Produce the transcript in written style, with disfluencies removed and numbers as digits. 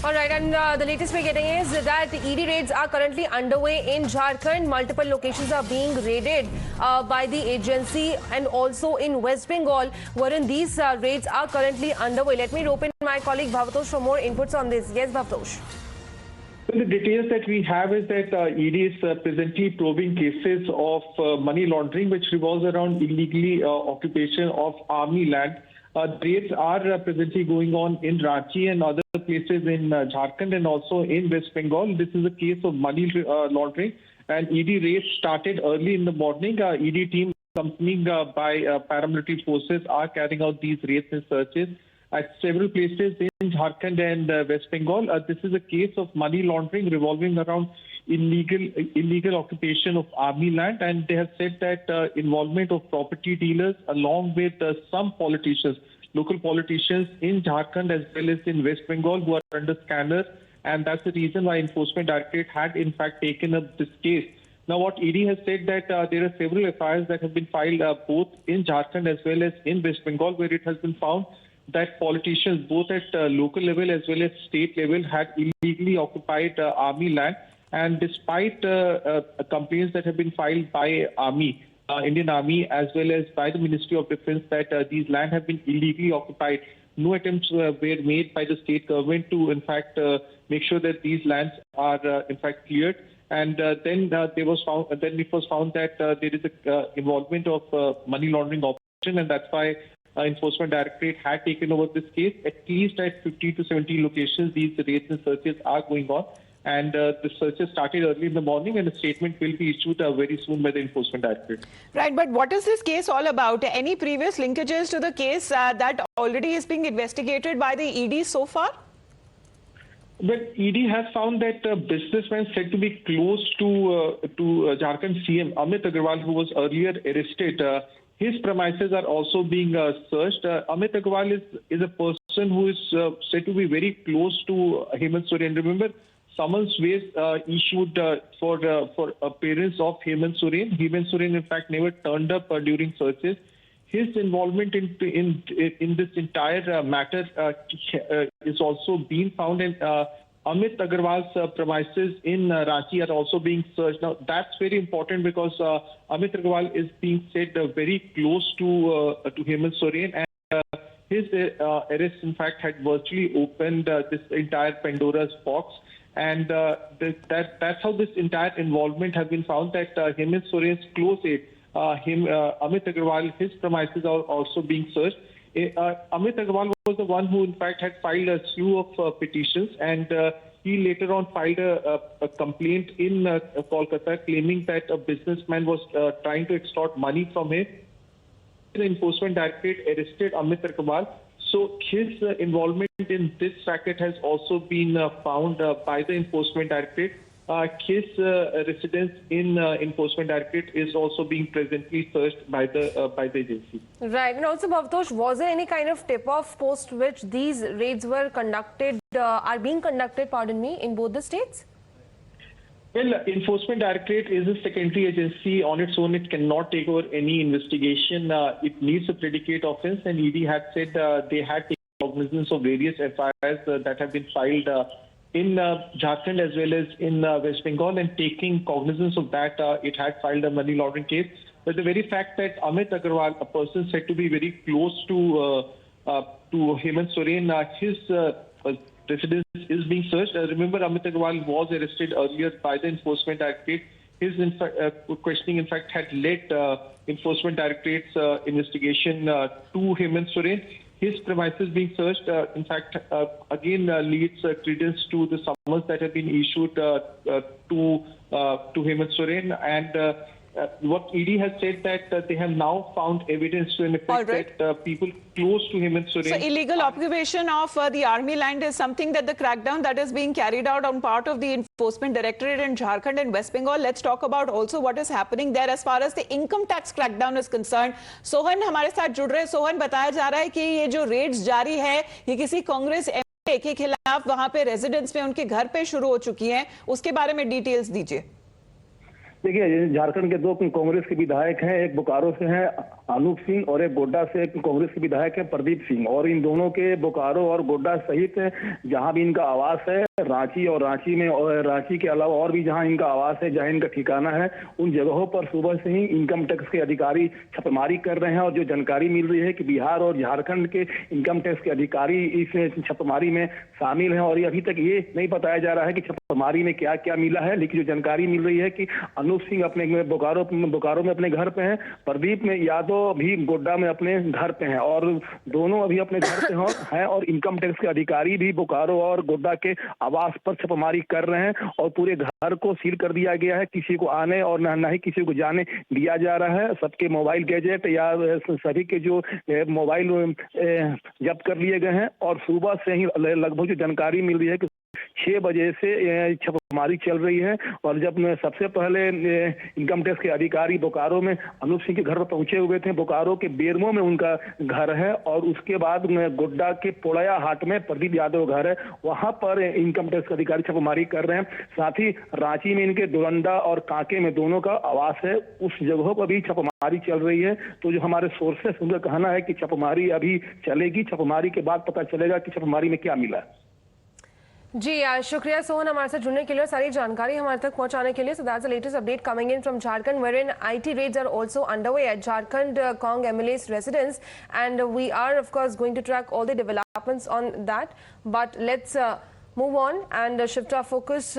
All right, and the latest we're getting is that the ED raids are currently underway in Jharkhand. Multiple locations are being raided by the agency, and also in West Bengal, wherein these raids are currently underway. Let me rope in my colleague Bhavatosh for more inputs on this. Yes, Bhavatosh. Well, the details that we have is that ED is presently probing cases of money laundering, which revolves around illegally occupation of army land. Raids are presently going on in Ranchi and other places in Jharkhand and also in West Bengal. This is a case of money laundering, and ED raids started early in the morning. ED team, accompanied by paramilitary forces, are carrying out these raids and searches at several places in Jharkhand and West Bengal. This is a case of money laundering revolving around illegal occupation of army land, and they have said that involvement of property dealers along with some politicians, local politicians in Jharkhand as well as in West Bengal, who are under scanners, and that's the reason why Enforcement Directorate had in fact taken up this case. Now, what ED has said that there are several FIRs that have been filed both in Jharkhand as well as in West Bengal, where it has been found that politicians, both at local level as well as state level, had illegally occupied army land. And despite complaints that have been filed by Army, Indian Army, as well as by the Ministry of Defence, that these land have been illegally occupied, no attempts were made by the state government to, in fact, make sure that these lands are, in fact, cleared. And then it was found that there is a involvement of money laundering operation, and that's why Enforcement Directorate had taken over this case. At least at 50 to 70 locations, these raids and searches are going on. And the searches started early in the morning, and a statement will be issued very soon by the Enforcement Directorate. Right, but what is this case all about? Any previous linkages to the case that already is being investigated by the ED so far? Well, ED has found that a businessman said to be close to Jharkhand CM Amit Agarwal, who was earlier arrested, his premises are also being searched. Amit Agarwal is a person who is said to be very close to Hemant Soren. Remember, summons was issued for appearance of Hemant Soren. Hemant Soren, in fact, never turned up during searches. His involvement in this entire matter is also being found, and Amit Agarwal's premises in Ranchi are also being searched. Now, that's very important because Amit Agarwal is being said very close to Hemant Soren, and his arrest, in fact, had virtually opened this entire Pandora's box. And that's how this entire involvement has been found, that Hemant Soren's close aide, Amit Agarwal, his premises are also being searched. Amit Agarwal was the one who, in fact, had filed a slew of petitions, and he later on filed a complaint in Kolkata, claiming that a businessman was trying to extort money from him. The Enforcement Directorate arrested Amit Agarwal. So his involvement in this racket has also been found by the Enforcement Directorate. His residence in Enforcement Directorate is also being presently searched by the agency. Right, and also Bhavatosh, was there any kind of tip-off post which these raids were conducted, are being conducted, pardon me, in both the states? Well, Enforcement Directorate is a secondary agency on its own. It cannot take over any investigation. It needs a predicate offence, and ED had said they had taken cognizance of various FIRs that have been filed in Jharkhand as well as in West Bengal, and taking cognizance of that, it had filed a money laundering case. But the very fact that Amit Agarwal, a person said to be very close to Hemant Soren, his residence is being searched. Remember, Amit Agarwal was arrested earlier by the Enforcement Directorate. His questioning, in fact, had led Enforcement Directorate's investigation to Hemant Soren. His premises being searched, in fact, again leads credence to the summons that have been issued to Hemant Soren, and what ED has said that they have now found evidence to an effect that people close to Hemant Soren. So illegal occupation of the army land is something that the crackdown that is being carried out on part of the Enforcement Directorate in Jharkhand and West Bengal. Let's talk about also what is happening there as far as the income tax crackdown is concerned. Sohan हमारे साथ जुड़ रहे। सोहन, बताया जा रहा है कि ये जो रेड्स जारी है ये किसी कांग्रेस एमएलए के खिलाफ वहां पे रेजिडेंस में उनके घर पे शुरू हो चुकी हैं। उसके बारे में डिटेल्स दीजिए। देखिए, झारखंड के दो कांग्रेस के विधायक हैं, एक बोकारो से हैं अनूप सिंह और एक गोड्डा से कांग्रेस के विधायक हैं प्रदीप सिंह। और इन दोनों के बोकारो और गोड्डा सहित जहां भी इनका आवास है, रांची और रांची में, और रांची के अलावा और भी जहां इनका आवास है, जहां इनका ठिकाना है, उन जगहों पर सुबह से ही इनकम टैक्स के अधिकारी छापेमारी कर रहे हैं। और जो जानकारी मिल रही है कि बिहार और झारखंड के इनकम टैक्स के अधिकारी इस छापेमारी में शामिल हैं। और ये अभी तक ये नहीं बताया जा रहा है कि छापेमारी में क्या क्या मिला है, लेकिन जो जानकारी मिल रही है कि अनूप सिंह अपने बोकारो में अपने घर पे हैं, प्रदीप में यादव भी गोड्डा में अपने घर पे हैं, और दोनों अभी अपने घर पे हैं। और इनकम टैक्स के अधिकारी भी बोकारो और गोड्डा के आवास पर छापेमारी कर रहे हैं और पूरे घर को सील कर दिया गया है। किसी को आने और न ही किसी को जाने दिया जा रहा है। सबके मोबाइल गैजेट या सभी के जो मोबाइल जब्त कर लिए गए हैं। और सुबह से ही लगभग जो जानकारी मिल रही है कि 6 बजे से छापेमारी चल रही है। और जब सबसे पहले इनकम टैक्स के अधिकारी बोकारो में अनूप सिंह के घर पर पहुंचे हुए थे, बोकारो के बेरमो में उनका घर है, और उसके बाद गोड्डा के पोड़या हाट में प्रदीप यादव घर है, वहां पर इनकम टैक्स के अधिकारी छापेमारी कर रहे हैं। साथ ही रांची में इनके डोरंडा और कांके में दोनों का आवास है, उस जगहों पर भी छापेमारी चल रही है। तो जो हमारे सोर्सेस, उनका कहना है कि छापेमारी अभी चलेगी, छापेमारी के बाद पता चलेगा कि छापेमारी में क्या मिला। जी शुक्रिया सोहन हमारे साथ जुड़ने के लिए और सारी जानकारी हमारे तक पहुंचाने के लिए। So that's the latest update coming in from Jharkhand, wherein IT raids are also underway at Jharkhand Kong MLA's residence, and we are of course going to track all the developments on that. But let's move on and shift our focus